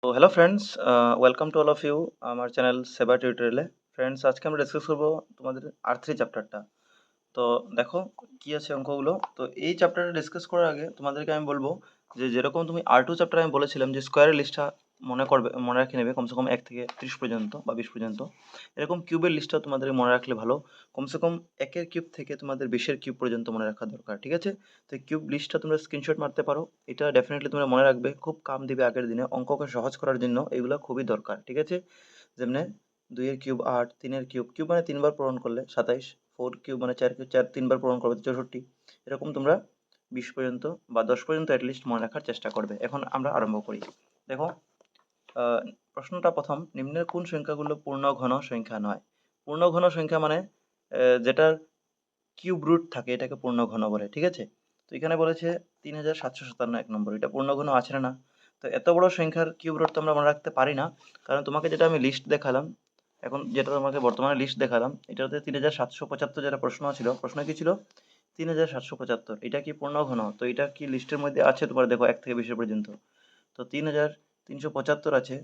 তো hello friends, welcome to all of you আমার channel Seba টিউটোরিয়ালে। ফ্রেন্ডস, আজকে আমরা ডিসকাস করবো তোমাদের R3 চ্যাপ্টারটা। তো দেখো কি আছে অঙ্কগুলো। তো এই চ্যাপ্টারটা ডিসকাস করার আগে তোমাদেরকে আমি বলবো যে যেরকম তুমি R2 চ্যাপ্টারে আমি বলেছিলাম যে স্কোয়ারের লিস্টটা মনে রাখে নেবে কমসে কম 1 থেকে 30 পর্যন্ত বা 20 পর্যন্ত। এরকম কিউবের লিস্টটা তোমাদের মনে রাখলে ভালো। কমসে কম 1-এর কিউব থেকে তোমাদের 20-এর কিউব পর্যন্ত মনে রাখা দরকার, ঠিক আছে? তো এই কিউব লিস্টটা তোমরা স্ক্রিনশট মারতে পারো। এটা ডেফিনেটলি তোমরা মনে রাখবে, খুব কাম দিবে আগের দিনে অঙ্ককে সহজ করার জন্য। এগুলো খুবই দরকার, ঠিক আছে? যেমনি 2-এর কিউব 8, 3-এর কিউব, কিউব মানে 3 বার পূরণ করলে 27, 4 কিউব মানে 4 কিউব 4 3 বার পূরণ করবে তো 64। এরকম তোমরা 20 পর্যন্ত বা 10 পর্যন্ত অ্যাটলিস্ট মনে রাখার চেষ্টা করবে। এখন আমরা আরম্ভ করি। দেখো, আহ, প্রশ্নটা প্রথম, নিম্নের কোন সংখ্যাগুলো পূর্ণ ঘন সংখ্যা নয়? পূর্ণ ঘন সংখ্যা মানে যেটার কিউব রুট থাকে এটাকে পূর্ণ ঘন বলে, ঠিক আছে? তো এখানে বলেছে 3757 এক নম্বর, এটা পূর্ণ ঘন আছে না? তো এত বড় সংখ্যার কিউব রুট তো আমরা মনে রাখতে পারি না, কারণ তোমাকে যেটা আমি লিস্ট দেখালাম, এখন যেটা তোমাকে বর্তমানে লিস্ট দেখালাম, এটাতে 3775 যেটা প্রশ্ন ছিল, প্রশ্ন কি ছিল? 3775, এটা কি পূর্ণ ঘন? তো এটা কি লিস্টের মধ্যে আছে? তোমার দেখো 1 থেকে 20 পর্যন্ত। তো 3375 আছে,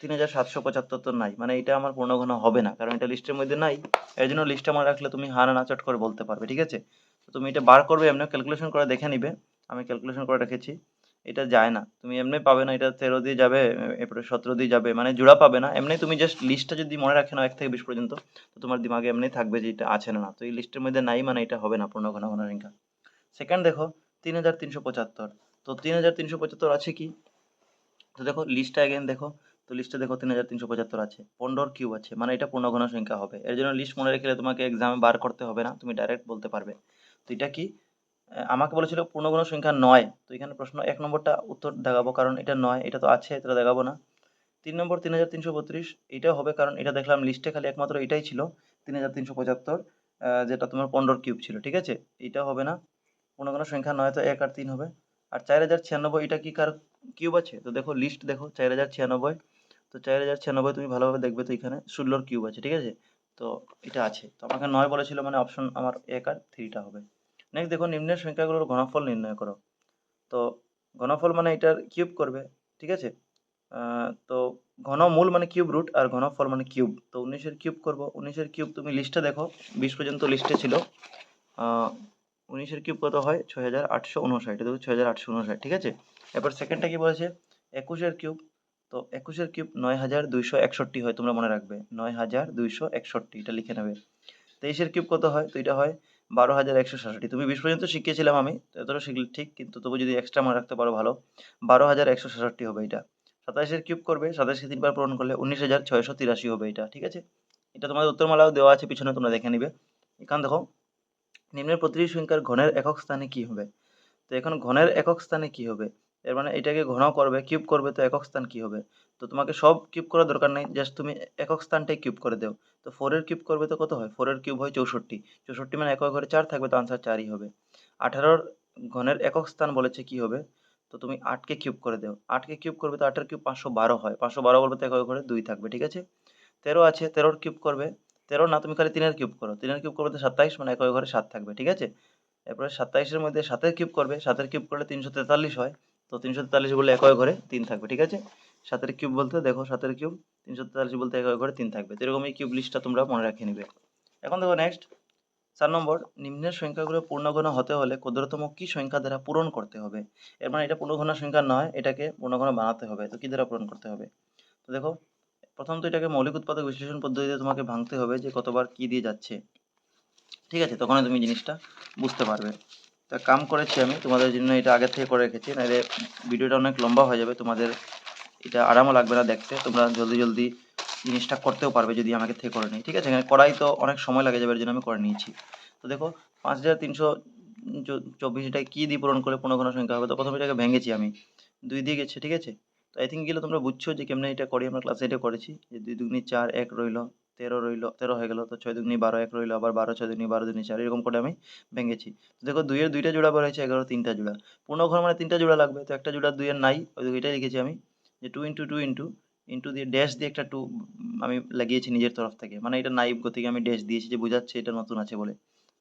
3775 তো নাই, মানে এটা আমার পূর্ণ ঘন হবে না, কারণ এটা লিস্টের মধ্যে নাই। এর জন্য লিস্টে মনে রাখলে তুমি হা না চট করে বলতে পারবে, ঠিক আছে? তো তুমি এটা বার করবে, এমনি ক্যালকুলেশন করে দেখে নিবে। আমি ক্যালকুলেশন করে রেখেছি, এটা যায় না, তুমি এমনি পাবে না, এটা 13 দিয়ে যাবে, এরপরে 17 দিয়ে যাবে, মানে জোড়া পাবে না। এমনি তুমি জাস্ট লিস্টটা যদি মনে রাখে নাও 1 থেকে 20 পর্যন্ত, তো তোমার দিমাগে এমনি থাকবে যে এটা আছে না। তো এই লিস্টের মধ্যে নাই মানে এটা হবে না পূর্ণ ঘন ঘন সংখ্যা। সেকেন্ড দেখো, 3375। তো 3375 আছে কি? তো দেখো লিস্টটা অ্যাগেন দেখো। তো লিস্টে দেখো 3375 আছে, 15 কিউব আছে, মানে এটা পূর্ণঘন সংখ্যা হবে। এর জন্য লিস্ট মনে রেখে তোমাকে এক্সামে বার করতে হবে না, তুমি ডাইরেক্ট বলতে পারবে। তো এটা কি? আমাকে বলেছিল পূর্ণঘন সংখ্যা নয়, তো এখানে প্রশ্ন 1 নম্বরটা উত্তর দেখাবো, কারণ এটা নয়, এটা তো আছে, এটা দেখাবো না। 3 নম্বর 3332, এটাও হবে, কারণ এটা দেখলাম লিস্টে খালি একমাত্র এটাই ছিল 3375, যেটা তোমার 15 কিউব ছিল, ঠিক আছে? এটা হবে না, পূর্ণঘন সংখ্যা নয়, তো 1 আর 3 হবে। আর 4096, এটা কি কার কিউব আছে? তো দেখো লিস্ট দেখো 4096। তো 4096 তুমি ভালোভাবে দেখবে, তো এখানে 16 কিউব আছে, ঠিক আছে? তো এটা আছে, তো আমাকে নয় বলেছিল, মানে অপশন আমার 1 আর 3টা হবে। নেক্সট দেখো, নিম্নের সংখ্যাগুলোর ঘনফল নির্ণয় করো। তো ঘনফল মানে এটার কিউব করবে, ঠিক আছে? তো ঘনমূল মানে কিউব রুট, আর ঘনফল মানে কিউব। তো 19-এর কিউব করব, 19-এর কিউব তুমি লিস্টে দেখো, 20 পর্যন্ত লিস্টে ছিল। 19-এর কিউব কত হয়? 6859, দেখো 6859, ঠিক আছে? এরপর সেকেন্ডটা কি বলেছে? 21-এর কিউব। তো 21-এর কিউব 9261 হয়, তোমরা মনে রাখবে 9261, এটা লিখে নেবে। 23-এর কিউব কত হয়? তো এটা হয় 12166। তুমি 20 পর্যন্ত শিখিয়েছিলাম আমি, তো এতটা শিখলে ঠিক, কিন্তু তবু যদি এক্সট্রা মনে রাখতে পারো ভালো। 12166 হবে এটা। 27-এর কিউব করবে, 27কে 3 বার পূরণ করলে 19683 হবে এটা, ঠিক আছে? এটা তোমাদের উত্তরমালাও দেওয়া আছে পিছনে, তোমরা দেখে নিবে। এখান দেখো, নিম্নের প্রতিটি সংখ্যার ঘনের একক স্থানে কি হবে? তো এখন ঘনের একক স্থানে কি হবে? এর মানে এটাকে ঘন করবে, কিউব করবে, তো একক স্থান কি হবে? তো তোমাকে সব কিউব করার দরকার নেই, জাস্ট তুমি একক স্থানটাই কিউব করে দাও। তো 4-এর কিউব করবে, তো কত হয়? 4-এর কিউব হয় 64, 64 মানে একক ঘরে 4 থাকবে, তো আনসার 4ই হবে। 18-র ঘনের একক স্থান বলেছে কি হবে? তো তুমি 8কে কিউব করে দাও, 8কে কিউব করবে, তো 8-এর কিউব 512 হয়, 512 বলবে তো একক ঘরে 2 থাকবে, ঠিক আছে? 13 আছে, 13-র কিউব করবে, 13 না, তুমি খালি 3-এর কিউব করো, 3-এর কিউব করবে তো 27, মানে একক ঘরে 7 থাকবে, ঠিক আছে? এরপরে 27-এর মধ্যে 7-এর কিউব করবে, 7-এর কিউব করলে 343 হয়, তো 343 বললে একই ঘরে 3 থাকবে, ঠিক আছে? 7-এর কিউব বলতে দেখো, 7-এর কিউব 343 বলতে একই ঘরে 3 থাকবে। তো এরকম এই কিউব লিস্টটা তোমরা মনে রাখে নিবে। এখন দেখো নেক্সট, 4 নম্বর, নিম্নের সংখ্যাগুলো পূর্ণঘন হতে হলে ক্ষুদ্রতম কি সংখ্যা দ্বারা পূরণ করতে হবে? এর মানে এটা পূর্ণঘন সংখ্যা নয়, এটাকে পূর্ণঘন বানাতে হবে, তো কি দ্বারা পূরণ করতে হবে? তো দেখো, প্রথম তো এটাকে মৌলিক উৎপাদক বিশ্লেষণ পদ্ধতিতে তোমাকে ভাঙতে হবে যে কতবার কি দিয়ে যাচ্ছে, ঠিক আছে? তখনই তুমি জিনিসটা বুঝতে পারবে। তা কাম করেছি আমি তোমাদের জন্য, এটা আগে থেকে করে রেখেছি, নাহলে ভিডিওটা অনেক লম্বা হয়ে যাবে, তোমাদের এটা আরামও লাগবে না দেখতে, তোমরা জলদি জলদি জিনিসটা করতেও পারবে যদি আমাকে থেকে করে নিই, ঠিক আছে? এখানে করাই তো অনেক সময় লাগে যাবে, এর জন্য আমি করে নিয়েছি। তো দেখো, 5324, এটা কি দিয়ে পূরণ করলে পূর্ণঘন সংখ্যা হবে? তো প্রথমে এটাকে ভেঙেছি আমি, 2 দিয়ে গেছে, ঠিক আছে? তো আই থিঙ্ক গেলে তোমরা বুঝছো যে কেমনে এটা করি, আমরা ক্লাসে এটা করেছি, যে 2 দুগুনি 4, 1 রইলো, 13 রইলো, 13 হয়ে গেল, তো 6 দুগুনি 12, 1 রইলো, আবার 12, 6 দুগুনি 12, দুগুনি 4, এরকম করে আমি ভেঙেছি। তো দেখো 2 এর 2টা জোড়া বের হয়েছে, 11 3টা জোড়া। পূর্ণঘন মানে 3টা জোড়া লাগবে, তো একটা জোড়া 2 এর নাই, ওই দেখো এটাই লিখেছি আমি, যে 2 ইন্টু 2 ইন্টু ইন্টু দিয়ে ড্যাশ দিয়ে একটা 2 আমি লাগিয়েছি নিজের তরফ থেকে, মানে এটা নাইব গতিকে আমি ড্যাশ দিয়েছি, যে বোঝাচ্ছে এটা নতুন আছে বলে।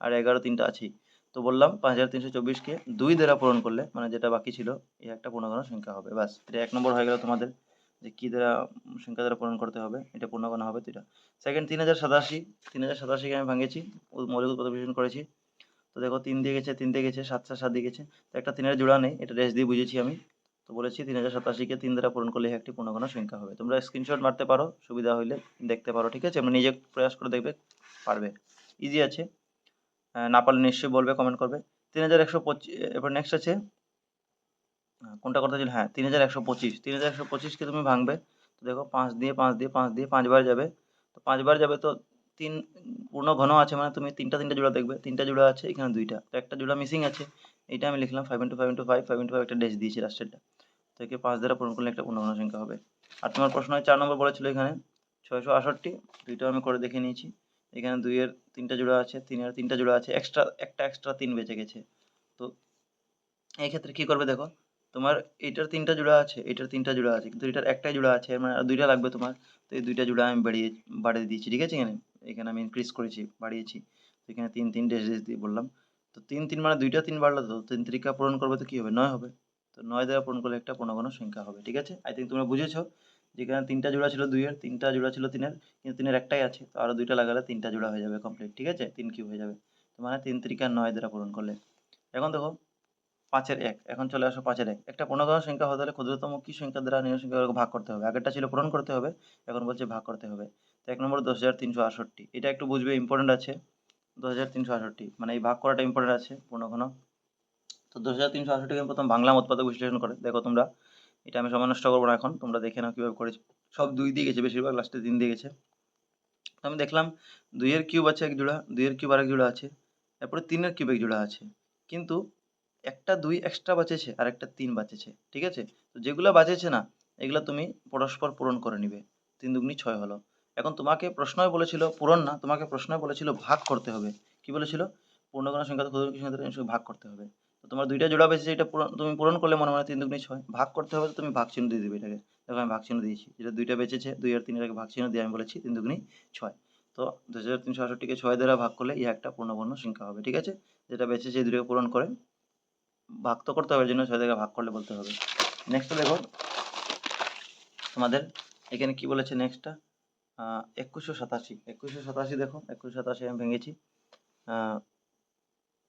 আর 11 3টা আছেই। তো তো বললাম 5324কে 2 দ্বারা পূরণ করলে মানে যেটা বাকি ছিল এই একটা পূর্ণগণ সংখ্যা হবে। ব্যাস, এটা 1 নম্বর হয়ে গেল তোমাদের, যে কি দ্বারা সংখ্যা দ্বারা পূরণ করতে হবে, এটা পূর্ণগণ হবে তো এটা। সেকেন্ড 3087কে আমি ভাঙিয়েছি, মৌলিক উৎপাদক বিশ্লেষণ করেছি। তো দেখো 3 দিয়ে গেছে, 3 দিয়ে গেছে, 7 7 দিয়ে গেছে, তো একটা 3-এর জোড়া নেই, এটা রেস দিয়ে বুঝেছি আমি। তো বলেছি 3087কে 3 দ্বারা পূরণ করলে একটি পূর্ণগণ সংখ্যা হবে। তোমরা স্ক্রিনশট মারতে পারো, সুবিধা হইলে দেখতে পারো, ঠিক আছে? আমরা নিজে প্রয়াস করে দেখবে, পারবে, ইজি আছে। না পারলে নিশ্চয়ই বলবে, কমেন্ট করবে। 3125, এরপর নেক্সট আছে কোনটা করতে ছিল, হ্যাঁ 3125কে তুমি ভাঙবে। তো দেখো 5 দিয়ে 5 দিয়ে 5 দিয়ে 5 বার যাবে, তো 5 বার যাবে, তো 3 পূর্ণ ঘন আছে মানে তুমি তিনটা জোড়া দেখবে, তিনটা জোড়া আছে, এখানে দুইটা, তো একটা জোড়া মিসিং আছে, এইটা আমি লিখলাম 5 × 5 × 5, 5 × 5 একটা ড্যাশ দিয়েছি লাস্টেরটা। তো একে 5 দ্বারা পূরণ করলে একটা পূর্ণঘন সংখ্যা হবে। আর তোমার প্রশ্ন হয় 4 নম্বর বলেছিল এখানে 668, দুইটাও আমি করে দেখে নিয়েছি। এখানে 2 এর 3টা জোড়া আছে, 3 এর 3টা জোড়া আছে, এক্সট্রা 3 বেঁচে গেছে। তো এই ক্ষেত্রে কি করবে দেখো, তোমার এইটার 3টা জোড়া আছে, এটার 3টা জোড়া আছে, কিন্তু এটার একটাই জোড়া আছে, মানে আর 2টা লাগবে তোমার। তো এই 2টা জোড়া আমি বাড়িয়ে দিয়েছি, ঠিক আছে? এখানে এখানে আমি ইনক্রিজ করেছি, বাড়িয়েছি। তো এখানে 3 3 ড্যাশ ড্যাশ দিয়ে বললাম। তো 3 3 মানে 2টা 3 বাড়লো, তো 3 3কা পূরণ করবে তো কি হবে, 9 হবে। তো 9 দ্বারা পূরণ করলে একটা পূর্ণগণ সংখ্যা হবে, ঠিক আছে? আই থিঙ্ক তোমরা বুঝেছো। যেখানে 3টা জোড়া ছিল 2 এর, 3টা জোড়া ছিল 3 এর, কিন্তু 3 এর একটাই আছে, তো আরো 2টা লাগালে 3টা জোড়া হয়ে যাবে কমপ্লিট, ঠিক আছে? 3 কিউব হয়ে যাবে। তো মানে 3 3কা 9 দ্বারা পূরণ করলে। এখন দেখো 5-এর 1, এখন চলে আসো 5-এর 1, একটা পূর্ণগণ সংখ্যা হতে হলে ক্ষুদ্রতম কি সংখ্যা দ্বারা নির্ণয় সংখ্যাকে ভাগ করতে হবে? আগেরটা ছিল পূরণ করতে হবে, এখন বলছে ভাগ করতে হবে। তো 1 নম্বর 10368, এটা একটু বুঝবে, ইম্পর্টেন্ট আছে। 10368 মানে এই ভাগ করাটা ইম্পর্টেন্ট আছে পূর্ণঘন। তো 10368কে প্রথম বাংলা উৎপাদক বিশ্লেষণ করে দেখো তোমরা, এটা আমি সময় নষ্ট করবো না, এখন তোমরা দেখে নাও কিভাবে করেছি। সব 2 দিয়ে গেছে, বেশিরভাগ লাস্টে 3 দিয়ে গেছে। তো আমি দেখলাম 2 এর কিউব আছে এক জোড়া, 2 এর কিউব আরেক জোড়া আছে, তারপরে 3 এর কিউব এক জোড়া আছে, কিন্তু একটা 2 এক্সট্রা বাঁচেছে আর একটা 3 বাঁচেছে, ঠিক আছে? তো যেগুলো বাঁচেছে না, এগুলো তুমি পরস্পর পূরণ করে নিবে। 3 দুগুনি 6 হলো। এখন তোমাকে প্রশ্নই বলেছিল পূরণ না, তোমাকে প্রশ্নই বলেছিল ভাগ করতে হবে। কি বলেছিল? পূর্ণগণ সংখ্যা ক্ষুদ্র কি সংখ্যা দ্বারা ভাগ করতে হবে। তো তোমার 2টা জোড়া বেঁচেছে, এটা তুমি পূরণ করলে মনে মনে 3 দুগুনি 6, ভাগ করতে হবে, তো তুমি ভাগ চিহ্ন দিয়ে দিবে এটাকে। দেখো আমি ভাগ চিহ্ন দিয়েছি, যেটা 2টা বেঁচেছে 2 আর 3 এর ভাগ চিহ্ন দিয়ে আমি বলেছি 3 দুগুনি 6। তো 2368কে 6 দ্বারা ভাগ করলে এই একটা পূর্ণবর্ণ সংখ্যা হবে, ঠিক আছে? যেটা বেঁচেছে এই দুটোকে পূরণ করে ভাগ তো করতে হবে, এর জন্য 6 থেকে ভাগ করলে বলতে হবে। নেক্সট দেখো তোমাদের এখানে কি বলেছে নেক্সটটা, 2187 দেখো 2187 আমি ভেঙেছি।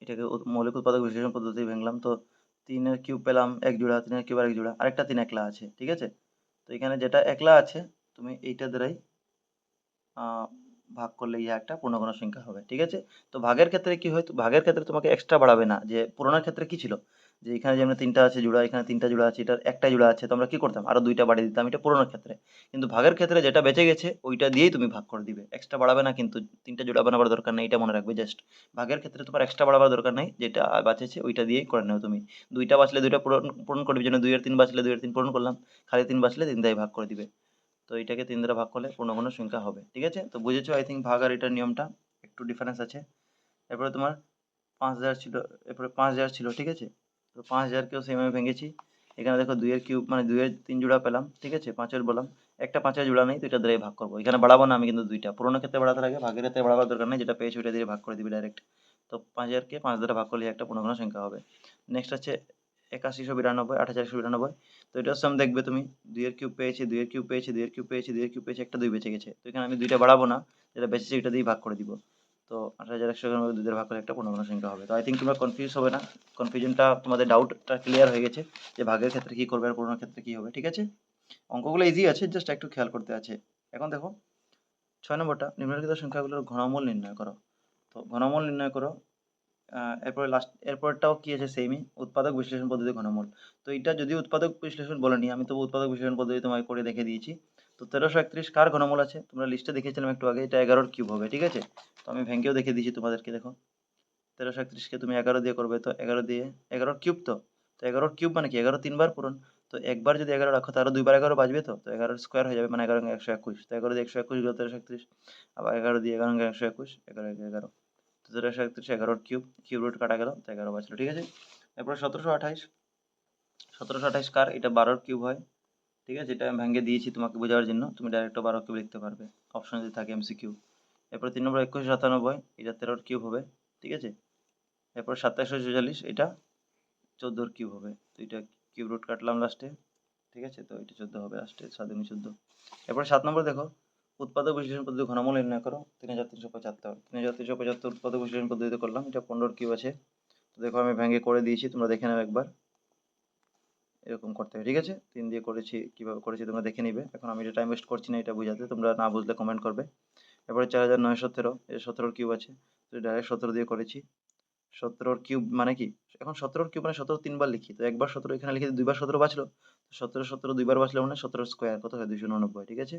এটাকে মৌলিক উৎপাদক বিশ্লেষণ পদ্ধতি ভেঙলাম। তো 3 এর কিউব পেলাম এক জোড়া, 3 এর কিউব আরেক জোড়া, আরেকটা 3 একলা আছে, ঠিক আছে? তো এখানে যেটা একলা আছে তুমি এইটা দ্বারাই ভাগ করলে ইহা একটা পূর্ণগণ সংখ্যা হবে, ঠিক আছে? তো ভাগের ক্ষেত্রে কি হয়, তো ভাগের ক্ষেত্রে তোমাকে এক্সট্রা বাড়াবে না, যে পূরণের ক্ষেত্রে কি ছিল, যে এখানে যেমন 3টা আছে জোড়া, এখানে 3টা জোড়া আছে, এটার একটা জোড়া আছে, তো আমরা কি করতাম আরো 2টা বাড়িয়ে দিতাম, এটা পূরণের ক্ষেত্রে। কিন্তু ভাগের ক্ষেত্রে যেটা বেঁচে গেছে ওইটা দিয়েই তুমি ভাগ করে দিবে, এক্সট্রা বাড়াবে না, কিন্তু 3টা জোড়া বানাবার দরকার নেই, এটা মনে রাখবে জাস্ট। ভাগের ক্ষেত্রে তোমার এক্সট্রা বাড়াবার দরকার নেই, যেটা বাঁচেছে ওইটা দিয়েই করে নেও তুমি। 2টা বাঁচলে 2টা পূরণ পূরণ করবে, জন্য 2 এর 3 বাঁচলে 2 এর 3 পূরণ করলাম, খালি 3 বাঁচলে 3 দিয়ে ভাগ করে দিবে। তো এটাকে 3 দ্বারা ভাগ করলে পূর্ণগণ সংখ্যা হবে, ঠিক আছে? তো বুঝেছো আই থিঙ্ক, ভাগ আর এটার নিয়মটা একটু ডিফারেন্স আছে। এরপরে তোমার 5000 ছিল, এরপরে 5000 ছিল, ঠিক আছে? তো 5000কেও সেম আমি ভেঙেছি। এখানে দেখো 2 এর কিউব মানে 2 এর 3 জোড়া পেলাম, ঠিক আছে? 5 এর বললাম, একটা 5 এর জোড়া নেই, তো এটা দ্বারাই ভাগ করবো। এখানে বাড়াবো না আমি, কিন্তু 2টা পূরণের ক্ষেত্রে বাড়াতে লাগে, ভাগের ক্ষেত্রে বাড়াবার দরকার নেই, যেটা পেয়েছি ওইটা দিয়ে ভাগ করে দিবি ডাইরেক্ট। তো 5000কে 5 দ্বারা ভাগ করলে একটা পূর্ণগণ সংখ্যা হবে। নেক্সট আছে 8192, 8192। তো এটার সম দেখবে তুমি, 2 এর কিউব পেয়েছি, 2 এর কিউব পেয়েছি, 2 এর কিউব পেয়েছি, 2 এর কিউব পেয়েছি, একটা 2 বেঁচে গেছে, তো এখানে আমি 2টা বাড়াবো না, যেটা বেঁচেছে এটা দিয়ে ভাগ করে দিব। তো 81,100 এর মধ্যে 2 দ্বারা ভাগ করলে একটা পূর্ণগণ সংখ্যা হবে। তো আই থিঙ্ক তোমরা কনফিউজ হবে না, কনফিউশনটা তোমাদের ডাউটটা ক্লিয়ার হয়ে গেছে, যে ভাগের ক্ষেত্রে কি করবে আর পূরণের ক্ষেত্রে কি হবে, ঠিক আছে? অঙ্কগুলো ইজি আছে, জাস্ট একটু খেয়াল করতে আছে। এখন দেখো 6 নম্বরটা, নিম্নলিখিত সংখ্যাগুলোর ঘনমূল নির্ণয় করো। তো ঘনমূল নির্ণয় করো। এরপরে এরপরটাও কি আছে সেমই, উৎপাদক বিশ্লেষণ পদ্ধতি ঘনমূল। তো এটা যদি উৎপাদক বিশ্লেষণ বলেনি, আমি তবু উৎপাদক বিশ্লেষণ পদ্ধতি তোমাকে করে দেখে দিয়েছি। তো 1331 কার ঘনমূল আছে, তোমরা লিস্টে দেখেছিলাম একটু আগে, এটা 11-র কিউব হবে, ঠিক আছে? তো আমি ভেঙেও দেখে দিয়েছি তোমাদেরকে, দেখো 1331কে তুমি 11 দিয়ে করবে, তো 11 দিয়ে 11-র কিউব, তো 11-র কিউব মানে কি, 11 3 বার পূরণ। তো একবার যদি 11 রাখো, তারও 2 বার 11 বাজবে, তো 11-র স্কোয়ার হয়ে যাবে, মানে 11 121। তো 11 দিয়ে 121 গেল 1331, আবার 11 দিয়ে 11 121, 11 11। তো 1331 11-র কিউব, কিউব রুট কাটা গেল, তো 11 বাঁচলো, ঠিক আছে? এরপর 1728 কার, এটা 12-র কিউব হয়, ঠিক আছে? এটা আমি ভেঙে দিয়েছি তোমাকে বোঝার জন্য, তুমি ডাইরেক্ট 12 কিউব লিখতে পারবে, অপশন যদি থাকে এমসিকিউ। এরপর 3 নম্বর 2197, এটা 13-র কিউব হবে, ঠিক আছে? এরপর 2744 এটা 14 কিউব হবে। তো এটা কিউব রুট কাটলাম লাস্টে, ঠিক আছে। তো এটা 14 হবে লাস্টে, 7×14। এরপর 7 নম্বর দেখো, উৎপাদক বিশ্লেষণ পদ্ধতি ঘনমূল নির্ণয় করো। 3375, 3375 উৎপাদক বিশ্লেষণ পদ্ধতিতে করলাম। এটা 15 কিউব আছে। তো দেখো আমি ভেঙে করে দিয়েছি, তোমরা দেখে নাও একবার। এরকম করতে হবে, ঠিক আছে। 3 দিয়ে করেছি, কিভাবে করেছি তোমরা দেখে নিবে। এখন আমি এটা টাইম ওয়েস্ট করছি না এটা বুঝাতে, তোমরা না বুঝলে কমেন্ট করবে। এরপরে 4913, এটা 17 কিউব আছে, তো ডাইরেক্ট 17 দিয়ে করেছি। 17 কিউব মানে কি, এখন 17 কিউব মানে 17 তিনবার লিখি, তো একবার 17 এখানে লিখে দুইবার 17 বাঁচলো। 17 17 দুইবার বাঁচলে মানে 17 স্কোয়ার কত হয় 299, ঠিক আছে।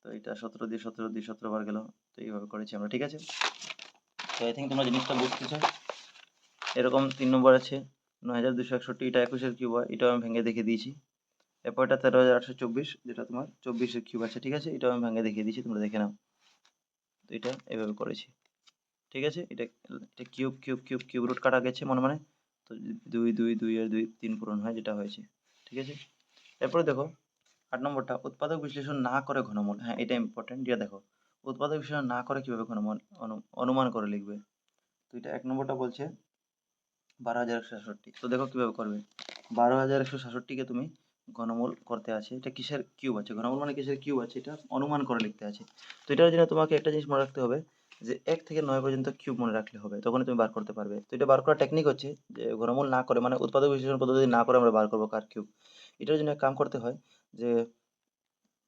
তো এটা 17 দিয়ে 17 দিয়ে 17 বার গেল। তো এইভাবে করেছি আমরা, ঠিক আছে। তো আই থিঙ্ক তোমরা জিনিসটা বুঝতেছো। এরকম 3 নম্বর আছে 9261, এটা 21-এর কিউব হয়, এটাও আমি ভেঙে দেখিয়ে দিয়েছি। এরপর এটা 13824, যেটা তোমার 24-এর কিউব আছে, ঠিক আছে। এটাও আমি ভেঙে দেখিয়ে দিয়েছি, তোমরা দেখে নাও। তো এটা এভাবে করেছি, ঠিক আছে। এটা এটা cube cube cube cube root কাটা গেছে মনে মনে। তো 2 2 2 এর 2 3 পূরণ হয়, যেটা হয়েছে, ঠিক আছে। এরপরে দেখো 8 নম্বরটা, উৎপাদক বিশ্লেষণ না করে ঘনমূল। হ্যাঁ, এটা ইম্পর্টেন্ট। এটা দেখো উৎপাদক বিশ্লেষণ না করে কিভাবে ঘনমূল অনুমান করে লিখবে। তো এটা 1 নম্বরটা বলছে 12,167। তো দেখো কিভাবে করবে। 12,167কে তুমি ঘনমূল করতে আছে, এটা কিসের কিউব আছে, ঘনমূল মানে কিসের কিউব আছে, এটা অনুমান করে লিখতে আছে। তো এটার জন্য তোমাকে একটা জিনিস মনে রাখতে হবে, যে 1 থেকে 9 পর্যন্ত কিউব মনে রাখলে হবে, তখনই তুমি বার করতে পারবে। তো এটা বার করার টেকনিক হচ্ছে যে ঘনমূল না করে, মানে উৎপাদক বিশ্লেষণ পদ্ধতি না করে আমরা বার করবো কার কিউব। এটার জন্য এক কাম করতে হয়, যে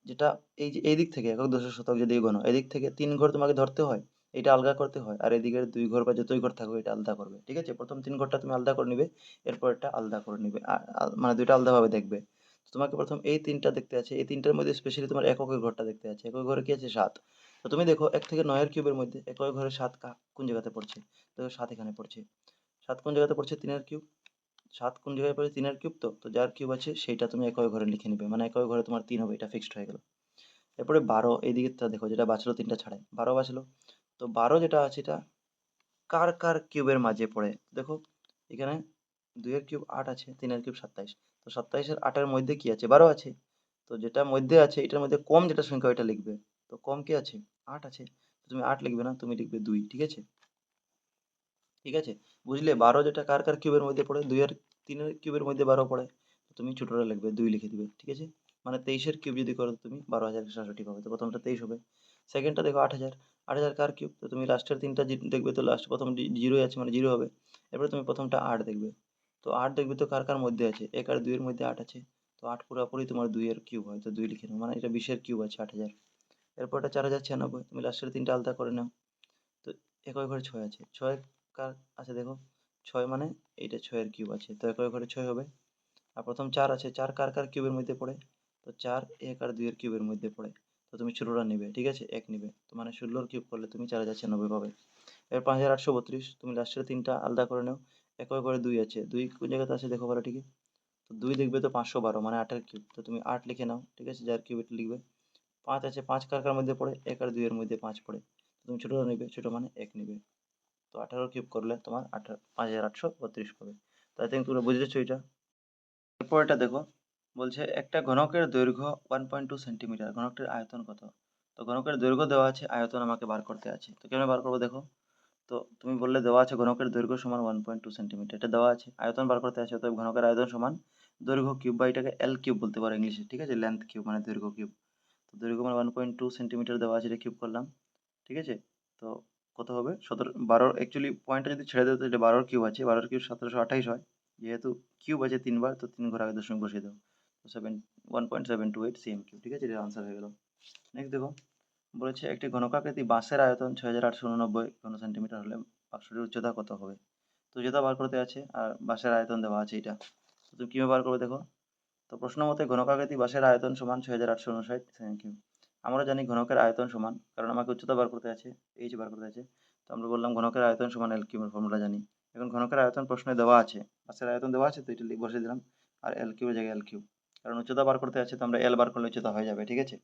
যেটা এই যে এই দিক থেকে একক দশক শতক যদি ঘন, এদিক থেকে 3 ঘর তোমাকে ধরতে হয়, এটা আলগা করতে হয়। আর এদিকের 2 ঘর বা যতই ঘর থাকবে এটা আলাদা করবে, ঠিক আছে। প্রথম 3 ঘরটা তুমি আলাদা করে নিবে, এরপর এটা আলাদা করে নিবে, মানে দুইটা আলাদাভাবে দেখবে। তো তোমাকে প্রথম এই 3টা দেখতে আছে, এই 3টার মধ্যে স্পেশালি তোমার এককের ঘরটা দেখতে আছে। একক ঘরে কি আছে 7। তো তুমি দেখো 1 থেকে 9 এর কিউবের মধ্যে একক ঘরে 7 কোন জায়গাতে পড়ছে, দেখো 7 এখানে পড়ছে। 7 কোন জায়গাতে পড়ছে, 3 এর কিউব। 7 কোন জায়গায় পড়ে, 3 এর কিউব। তো যার কিউব আছে সেইটা তুমি একই ঘরে লিখে নিবে, মানে একই ঘরে তোমার 3 হবে, এটা ফিক্সড হয়ে গেল। এরপরে 12 এইদিকেরটা দেখো, যেটা বাঁচলো 3টা ছাড়াই 12 বাঁচলো। তো 12 যেটা আছে এটা কার কার কিউবের মাঝে পড়ে, দেখো এখানে 2 এর কিউব 8 আছে, 3 এর কিউব 27। তো 27 এর 8 এর মধ্যে কি আছে, 12 আছে। তো যেটা মধ্যে আছে এটার মধ্যে কম যেটা সংখ্যা ওইটা লিখবে। তো কম কি আছে, 8 আছে। তো তুমি 8 লিখবে না, তুমি লিখবে 2, ঠিক আছে। ঠিক আছে, বুঝলে। 12 যেটা কার কার কিউবের মধ্যে পড়ে, 2 আর 3 এর কিউবের মধ্যে 12 পড়ে। তো তুমি ছোটটা লিখবে, 2 লিখে দিবে, ঠিক আছে। মানে 23 এর কিউব যদি করো তুমি 12,167 পাবে। তো প্রথমটা 23 হবে। সেকেন্ডটা দেখো 8,000, 8,000 কার কিউব। তো তুমি লাস্টের তিনটা দেখবে, তো লাস্ট প্রথম জিরোই আছে মানে 0 হবে। এরপরে তুমি প্রথমটা 8 দেখবে। তো 8 দেখবে তো কার কার মধ্যে আছে, 1 আর 2 এর মধ্যে 8 আছে। তো 8 পুরোপুরি তোমার 2 এর কিউব হয়, তো 2 লিখে নাও, মানে এটা 20 এর কিউব আছে 8,000। এরপর এটা 4,096, তুমি লাস্টের তিনটা আলাদা করে নাও। তো একই ঘরে 6 আছে, 6 কার আছে দেখো, 6 মানে এইটা 6 এর কিউব আছে, তো একই ঘরে 6 হবে। আর প্রথম 4 আছে, 4 কার কার কিউবের মধ্যে পড়ে, তো 4 1 আর 2 এর কিউবের মধ্যে পড়ে। তো তুমি ছোটটা নিবে, ঠিক আছে, 1 নিবে। তো মানে 16 এর কিউব করলে তুমি 4,096 পাবে। এবার 5,832, তুমি লাস্টের তিনটা আলাদা করে নাও। একই ঘরে 2 আছে, 2 কোন জায়গাতে আছে দেখো ভালো ঠিকই। তো 2 দেখবে তো 512 মানে 8 এর কিউব। তো তুমি 8 লিখে নাও, ঠিক আছে, যার কিউব এটা লিখবে। 5 আছে, 5 কার কার মধ্যে পড়ে, 1 আর 2 এর মধ্যে 5 পড়ে। তো তুমি ছোটটা নিবে, ছোট মানে 1 নিবে। তো 18 কিউব করলে তোমার 5,832 পাবে। তো আই থিঙ্ক তোমরা বুঝেছো এটা। এরপর এটা দেখো, বলছে একটা ঘনকের দৈর্ঘ্য 1.2 সেন্টিমিটার, ঘনকটির আয়তন কত। তো ঘনকের দৈর্ঘ্য দেওয়া আছে, আয়তন আমাকে বার করতে আছে। তো কেমন বার করবো দেখো। তো তুমি বললে দেওয়া আছে ঘনকের দৈর্ঘ্য সমান 1.2 সেন্টিমিটার, এটা দেওয়া আছে, আয়তন বার করতে আছে। অতএব ঘনকের আয়তন সমান দৈর্ঘ্য কিউব, বা এটাকে এল কিউব বলতে পারো ইংলিশে, ঠিক আছে, লেন্থ কিউব মানে দৈর্ঘ্য কিউব। তো দৈর্ঘ্য মানে 1.2 সেন্টিমিটার দেওয়া আছে, এটা কিউব করলাম, ঠিক আছে। তো কত হবে 17, 12 অ্যাকচুয়ালি পয়েন্টটা যদি ছেড়ে দেয় তো এটা 12 কিউব আছে, 12 কিউব 1728 হয়। যেহেতু কিউব আছে 3 বার, তো 3 ঘর আগে দশমিক বসিয়ে দাও। তো 1.728 সিএম কিউব, ঠিক আছে, এটা আনসার হয়ে গেল। নেক্সট দেখো, বলেছে একটি ঘনকাকৃতি বাঁশের আয়তন 6,889 ঘন সেন্টিমিটার হলে বাক্সটির উচ্চতা কত হবে। তো উচ্চতা বার করতে আছে, আর বাঁশের আয়তন দেওয়া আছে এটা। তো তুমি কীভাবে বার করবে দেখো। তো প্রশ্ন মতে ঘনকাকৃতি বাঁশের আয়তন সমান 6,859 সেকেন্ড কিউব। আমরা জানি ঘনকের আয়তন সমান, কারণ আমাকে উচ্চতা বার করতে আছে, এইচ বার করতে আছে। তো আমরা বললাম ঘনকের আয়তন সমান এল কিউবের ফর্মুলা জানি। এখন ঘনকের আয়তন প্রশ্নে দেওয়া আছে, বাঁশের আয়তন দেওয়া আছে, তো এটা বসিয়ে দিলাম। আর এল কিউবের জায়গায় এল কিউব, কারণ উচ্চতা বার করতে আছে, তো আমরা এল বার করলে উচ্চতা হয়ে যাবে, ঠিক আছে।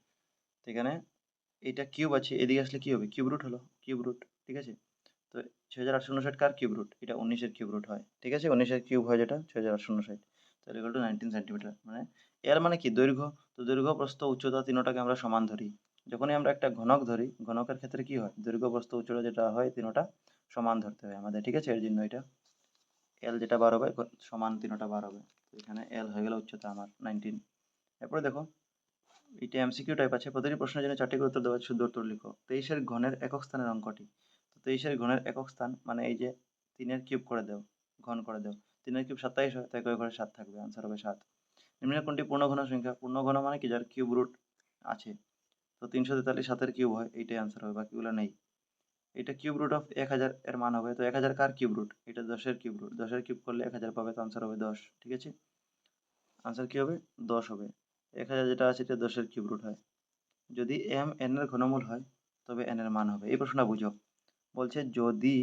তো এখানে এটা কিউব আছে, এদিকে আসলে কি হবে, কিউব রুট হলো, কিউব রুট, ঠিক আছে। তো 6,859 কার কিউব রুট, এটা 19-এর কিউব রুট হয়, ঠিক আছে, 19-এর কিউব হয় যেটা 6,859। তাহলে ইকুয়াল টু 19 সেন্টিমিটার, মানে এর মানে কি দৈর্ঘ্য। তো দৈর্ঘ্য প্রস্থ উচ্চতা তিনোটাকে আমরা সমান ধরি। যখনই আমরা একটা ঘনক ধরি, ঘনকের ক্ষেত্রে কি হয়, দৈর্ঘ্য প্রস্থ উচ্চতা যেটা হয় তিনোটা সমান ধরতে হয় আমাদের, ঠিক আছে? এর জন্য এটা এল যেটা বার হবে সমান তিনোটা বার হবে। তো এখানে এল হয়ে গেল উচ্চতা আমার 19। এরপরে দেখো এটা এমসিকিউ টাইপ আছে, প্রতিটি প্রশ্নের জন্য 4টি করে উত্তর দেওয়া আছে, শুদ্ধ উত্তর লিখো। 23-এর ঘনের একক স্থানের অঙ্কটি। তো 23-এর ঘনের একক স্থান মানে এই যে 3-এর কিউব করে দাও, ঘন করে দাও। 3-এর কিউব 27 হয়, তাই কয় ঘরে 7 থাকবে, আনসার হবে 7। নিম্নের কোনটি পূর্ণঘন সংখ্যা? পূর্ণঘন মানে কি যার কিউব রুট আছে। তো 343 7-এর কিউব হয়, এইটাই আনসার হবে, বাকিগুলো নেই। এটা কিউব রুট অফ 1000 এর মান হবে, তো 1000 কার কিউব রুট? এটা 10-এর কিউব রুট, 10-এর কিউব করলে 1000 পাবে, তো আনসার হবে 10, ঠিক আছে? আনসার কি হবে? 10 হবে। 1000 যেটা আছে এটা 10-এর কিউব রুট হয়। যদি m n এর ঘনমূল হয় তবে n এর মান হবে। এই প্রশ্নটা বুঝো। বলছে যদি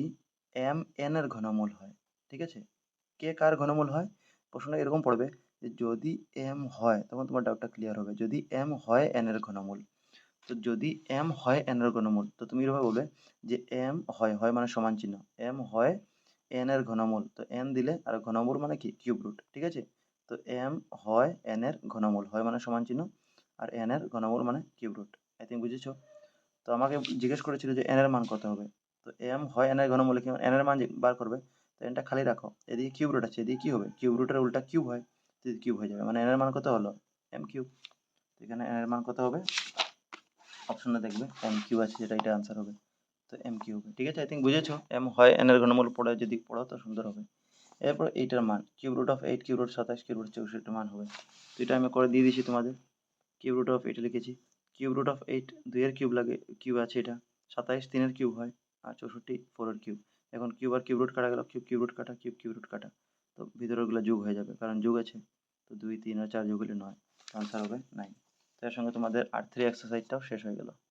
m n এর ঘনমূল হয়, ঠিক আছে? কে কার ঘনমূল হয়? প্রশ্নটা এরকম পড়বে যে যদি m হয়, তখন তোমার ডাউটটা ক্লিয়ার হবে। যদি m হয় n এর ঘনমূল, তো যদি m হয় n এর ঘনমূল, তো তুমি এভাবে বলবে যে m হয়, হয় মানে সমান চিহ্ন, m হয় n এর ঘনমূল, তো n দিলে আর ঘনমূল মানে কি কিউব রুট, ঠিক আছে? তো m হয় n এর ঘনমূল, হয় মানে সমান চিহ্ন, আর n এর ঘনমূল মানে কিউব রুট। আই থিঙ্ক বুঝেছো? তো আমাকে জিজ্ঞেস করেছিল যে n এর মান কত হবে। তো m হয় n এর ঘনমূল, কি n এর মান বার করবে। তো nটা খালি রাখো, এদিকে কিউব রুট আছে, এদিকে কি হবে? কিউব রুটের উল্টা কিউব হয়, তো কিউব হয়ে যাবে, মানে n এর মান কত হলো? m cube. তো এখানে n এর মান কত হবে? অপশনে দেখবে m কিউ আছে, যেটা এটা আনসার হবে। তো m কিউ হবে, ঠিক আছে? আই থিঙ্ক বুঝেছো। m হয় n এর ঘনমূল পড়ে যদি পড়ো তো সুন্দর হবে। এরপর এইটার মান cube root of 8, cube root 27, cube root 64 মান হবে। তো এটা আমি করে দিয়ে দিয়েছি তোমাদের। কিউব রুট অফ 8 লিখেছি। কিউব রুট অফ 8 2 এর কিউব লাগে, কিউব আছে এটা। 27 3 এর কিউব হয়, আর 64 4 এর কিউব। এখন কিউব আর কিউব রুট কাটা গেল, কিউব কিউব রুট কাটা, কিউব কিউব রুট কাটা। তো ভিতরেরগুলো যোগ হয়ে যাবে, কারণ যোগ আছে। তো 2 3 আর 4 যোগ হলে 9, আনসার হবে 9। তো এর সঙ্গে তোমাদের R3 এক্সারসাইজটাও শেষ হয়ে গেল।